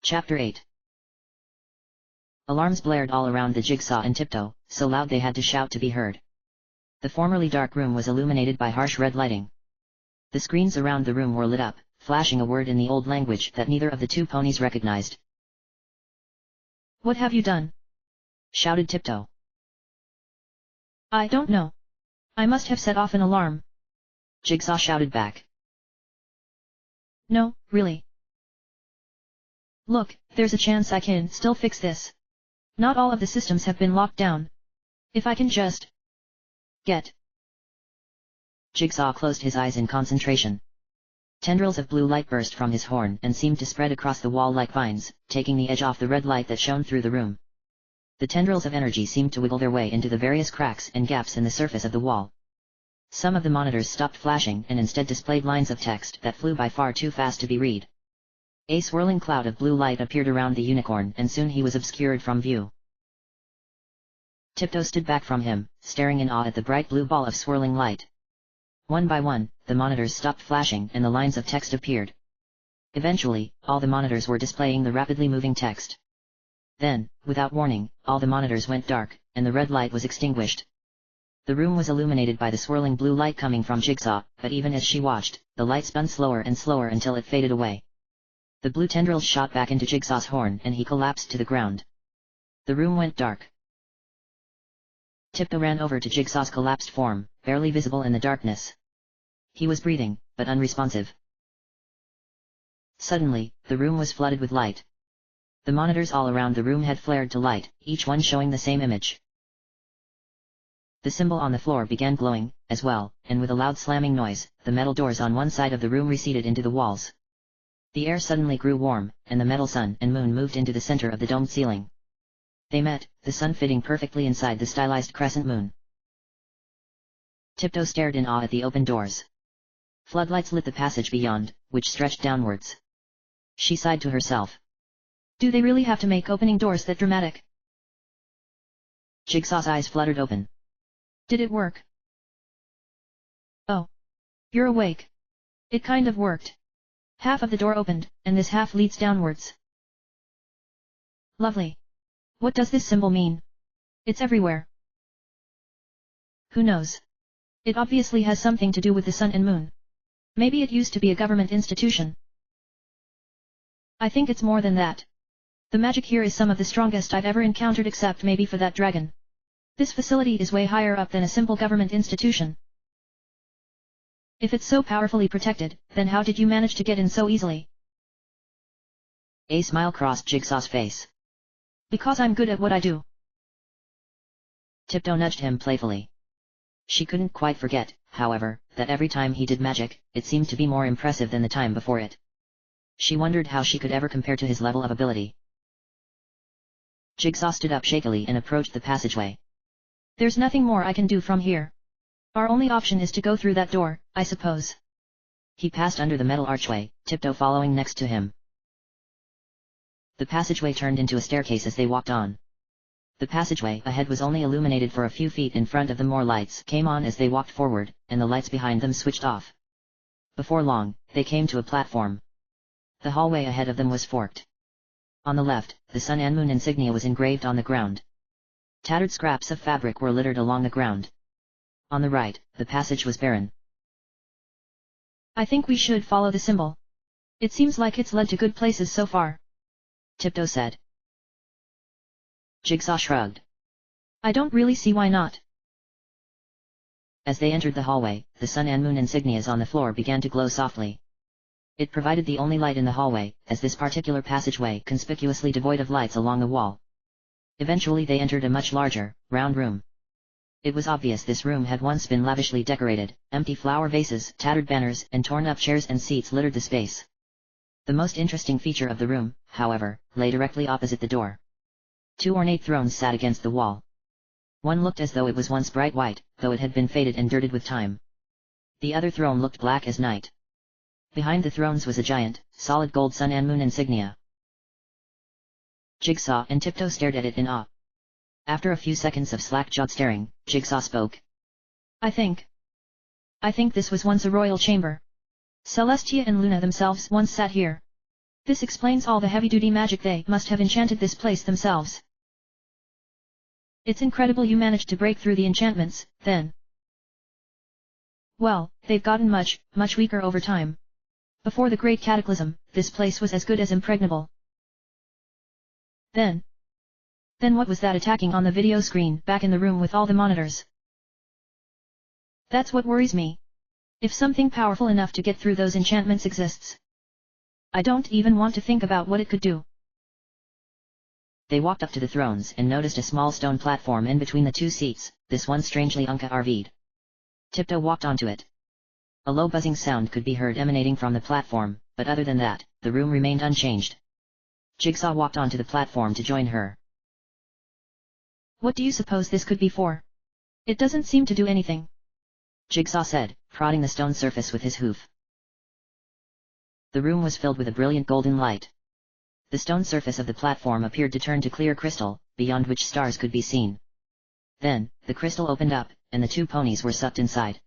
Chapter 8. Alarms blared all around the Jigsaw and Tiptoe, so loud they had to shout to be heard. The formerly dark room was illuminated by harsh red lighting. The screens around the room were lit up, flashing a word in the old language that neither of the two ponies recognized. "What have you done?" shouted Tiptoe. "I don't know. I must have set off an alarm," Jigsaw shouted back. "No, really. Look, there's a chance I can still fix this. Not all of the systems have been locked down. If I can just get..." Jigsaw closed his eyes in concentration. Tendrils of blue light burst from his horn and seemed to spread across the wall like vines, taking the edge off the red light that shone through the room. The tendrils of energy seemed to wiggle their way into the various cracks and gaps in the surface of the wall. Some of the monitors stopped flashing and instead displayed lines of text that flew by far too fast to be read. A swirling cloud of blue light appeared around the unicorn and soon he was obscured from view. Tiptoe stood back from him, staring in awe at the bright blue ball of swirling light. One by one, the monitors stopped flashing and the lines of text appeared. Eventually, all the monitors were displaying the rapidly moving text. Then, without warning, all the monitors went dark, and the red light was extinguished. The room was illuminated by the swirling blue light coming from Jigsaw, but even as she watched, the light spun slower and slower until it faded away. The blue tendrils shot back into Jigsaw's horn and he collapsed to the ground. The room went dark. Tiptoe ran over to Jigsaw's collapsed form, barely visible in the darkness. He was breathing, but unresponsive. Suddenly, the room was flooded with light. The monitors all around the room had flared to light, each one showing the same image. The symbol on the floor began glowing, as well, and with a loud slamming noise, the metal doors on one side of the room receded into the walls. The air suddenly grew warm, and the metal sun and moon moved into the center of the domed ceiling. They met, the sun fitting perfectly inside the stylized crescent moon. Tiptoe stared in awe at the open doors. Floodlights lit the passage beyond, which stretched downwards. She sighed to herself. "Do they really have to make opening doors that dramatic?" Jigsaw's eyes fluttered open. "Did it work?" "Oh. You're awake. It kind of worked. Half of the door opened, and this half leads downwards." "Lovely. What does this symbol mean? It's everywhere." "Who knows? It obviously has something to do with the sun and moon. Maybe it used to be a government institution." "I think it's more than that. The magic here is some of the strongest I've ever encountered except maybe for that dragon. This facility is way higher up than a simple government institution." "If it's so powerfully protected, then how did you manage to get in so easily?" A smile crossed Jigsaw's face. "Because I'm good at what I do." Tiptoe nudged him playfully. She couldn't quite forget, however, that every time he did magic, it seemed to be more impressive than the time before it. She wondered how she could ever compare to his level of ability. Jigsaw stood up shakily and approached the passageway. "There's nothing more I can do from here. Our only option is to go through that door, I suppose." He passed under the metal archway, Tiptoe following next to him. The passageway turned into a staircase as they walked on. The passageway ahead was only illuminated for a few feet in front of them. More lights came on as they walked forward, and the lights behind them switched off. Before long, they came to a platform. The hallway ahead of them was forked. On the left, the sun and moon insignia was engraved on the ground. Tattered scraps of fabric were littered along the ground. On the right, the passage was barren. "I think we should follow the symbol. It seems like it's led to good places so far," Tiptoe said. Jigsaw shrugged. "I don't really see why not." As they entered the hallway, the sun and moon insignias on the floor began to glow softly. It provided the only light in the hallway, as this particular passageway conspicuously devoid of lights along the wall. Eventually they entered a much larger, round room. It was obvious this room had once been lavishly decorated. Empty flower vases, tattered banners, and torn-up chairs and seats littered the space. The most interesting feature of the room, however, lay directly opposite the door. 2 ornate thrones sat against the wall. One looked as though it was once bright white, though it had been faded and dirted with time. The other throne looked black as night. Behind the thrones was a giant, solid gold sun and moon insignia. Jigsaw and Tiptoe stared at it in awe. After a few seconds of slack-jawed staring, Jigsaw spoke. I think this was once a royal chamber. Celestia and Luna themselves once sat here." This explains all the heavy-duty magic they must have enchanted this place themselves. It's incredible you managed to break through the enchantments, then. Well, they've gotten much weaker over time. Before the Great Cataclysm, this place was as good as impregnable. Then what was that attacking on the video screen back in the room with all the monitors? That's what worries me. If something powerful enough to get through those enchantments exists, I don't even want to think about what it could do. They walked up to the thrones and noticed a small stone platform in between the two seats, this one strangely RV'd. Tiptoe walked onto it. A low buzzing sound could be heard emanating from the platform, but other than that, the room remained unchanged. Jigsaw walked onto the platform to join her. What do you suppose this could be for? It doesn't seem to do anything, Jigsaw said, prodding the stone surface with his hoof. The room was filled with a brilliant golden light. The stone surface of the platform appeared to turn to clear crystal, beyond which stars could be seen. Then, the crystal opened up, and the two ponies were sucked inside.